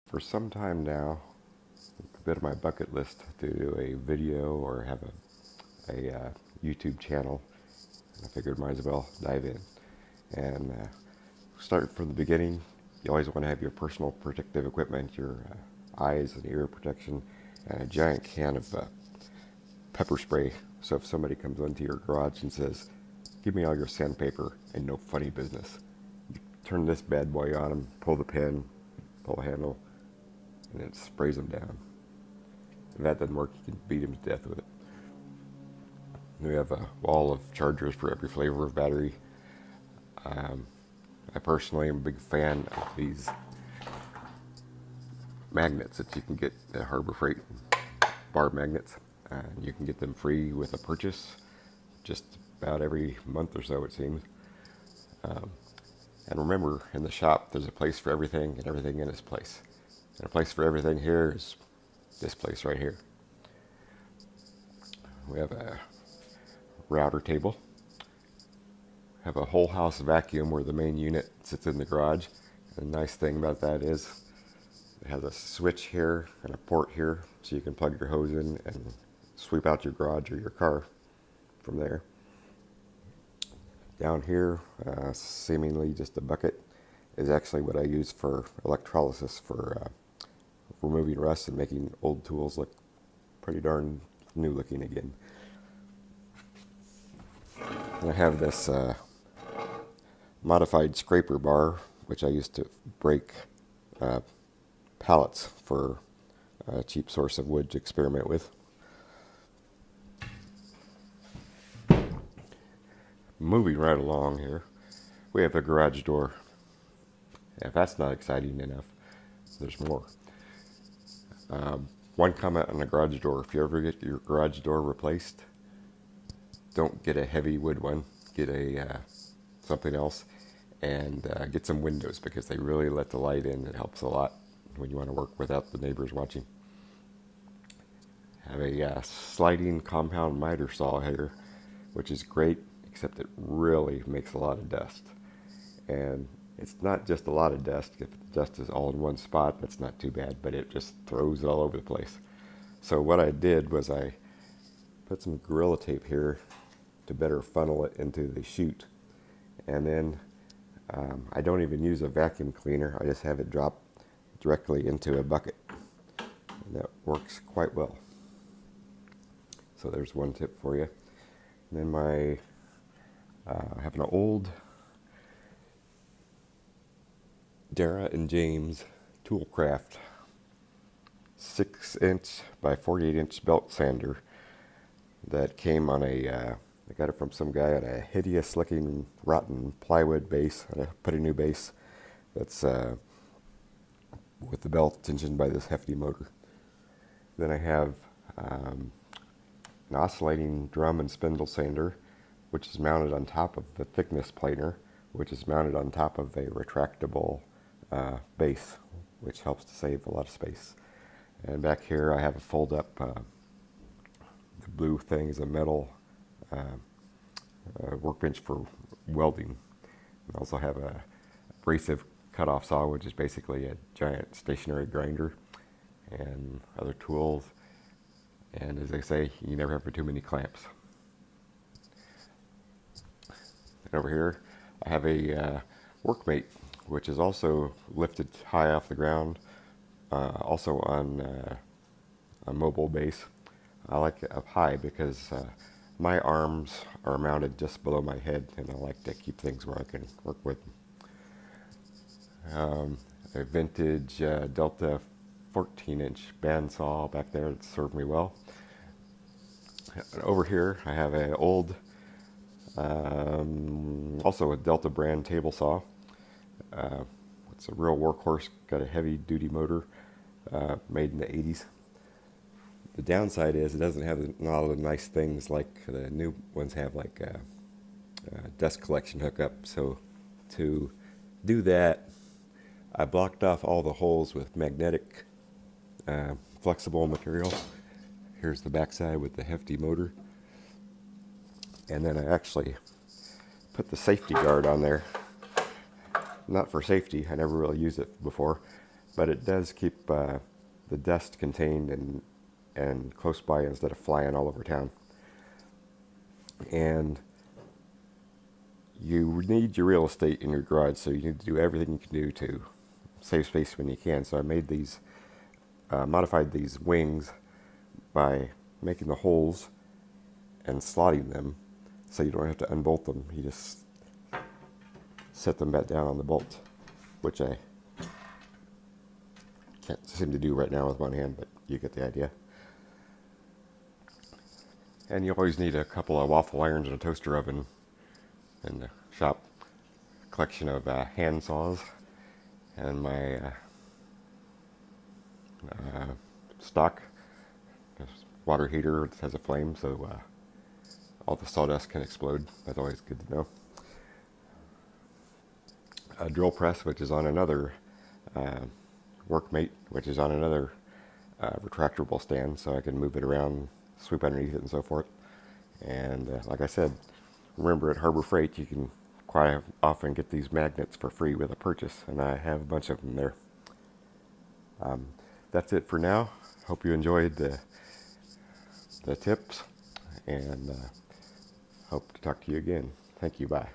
For some time now, it's a bit of my bucket list to do a video or have a YouTube channel. And I figured might as well dive in and start from the beginning. You always want to have your personal protective equipment, your eyes and ear protection, and a giant can of pepper spray. So if somebody comes into your garage and says, "Give me all your sandpaper and no funny business," you turn this bad boy on them, pull the pin, pull the handle, and it sprays them down. If that doesn't work, you can beat them to death with it. We have a wall of chargers for every flavor of battery. I personally am a big fan of these magnets that you can get at Harbor Freight, bar magnets. You can get them free with a purchase just about every month or so, it seems. And remember, in the shop, there's a place for everything and everything in its place. And a place for everything here is this place right here. We have a router table. Have a whole house vacuum where the main unit sits in the garage. And the nice thing about that is it has a switch here and a port here, so you can plug your hose in and sweep out your garage or your car from there. Down here, seemingly just a bucket, is actually what I use for electrolysis for removing rust and making old tools look pretty darn new looking again. And I have this modified scraper bar, which I used to break pallets for a cheap source of wood to experiment with. Moving right along here, we have a garage door. If that's not exciting enough, there's more. One comment on the garage door: if you ever get your garage door replaced, don't get a heavy wood one. Get a something else, and get some windows, because they really let the light in. It helps a lot when you want to work without the neighbors watching. Have a sliding compound miter saw here, which is great, except it really makes a lot of dust. And it's not just a lot of dust. If the dust is all in one spot, that's not too bad, but it just throws it all over the place. So what I did was I put some Gorilla Tape here to better funnel it into the chute. And then I don't even use a vacuum cleaner. I just have it drop directly into a bucket. And that works quite well. So there's one tip for you. And then I have an old Dara and James Toolcraft 6-inch by 48-inch belt sander that came on I got it from some guy on a hideous looking rotten plywood base. And I put a new base that's with the belt tensioned by this hefty motor. Then I have an oscillating drum and spindle sander, which is mounted on top of the thickness planer, which is mounted on top of a retractable base, which helps to save a lot of space. And back here I have a fold-up, the blue thing is a metal workbench for welding. I also have a abrasive cutoff saw, which is basically a giant stationary grinder, and other tools. And as they say, you never have too many clamps. And over here I have a workmate, which is also lifted high off the ground, also on a mobile base. I like it up high because my arms are mounted just below my head, and I like to keep things where I can work with them. A vintage Delta 14-inch bandsaw back there that served me well. And over here I have an old, also a Delta brand table saw. It's a real workhorse, got a heavy duty motor, made in the 80s. The downside is it doesn't have a lot of the nice things like the new ones have, like a dust collection hookup. So to do that, I blocked off all the holes with magnetic flexible material. Here's the backside with the hefty motor. And then I actually put the safety guard on there. Not for safety, I never really used it before, but it does keep the dust contained and close by instead of flying all over town. And you need your real estate in your garage, so you need to do everything you can do to save space when you can. So I made these, modified these wings by making the holes and slotting them, so you don't have to unbolt them. You just set them back down on the bolt, which I can't seem to do right now with one hand, but you get the idea. And you always need a couple of waffle irons and a toaster oven in the shop. Collection of hand saws and my stock water heater that has a flame, so all the sawdust can explode. That's always good to know. A drill press, which is on another workmate, which is on another retractable stand, so I can move it around, sweep underneath it, and so forth. And like I said, remember at Harbor Freight you can quite often get these magnets for free with a purchase, and I have a bunch of them there. That's it for now. Hope you enjoyed the tips, and hope to talk to you again. Thank you. Bye.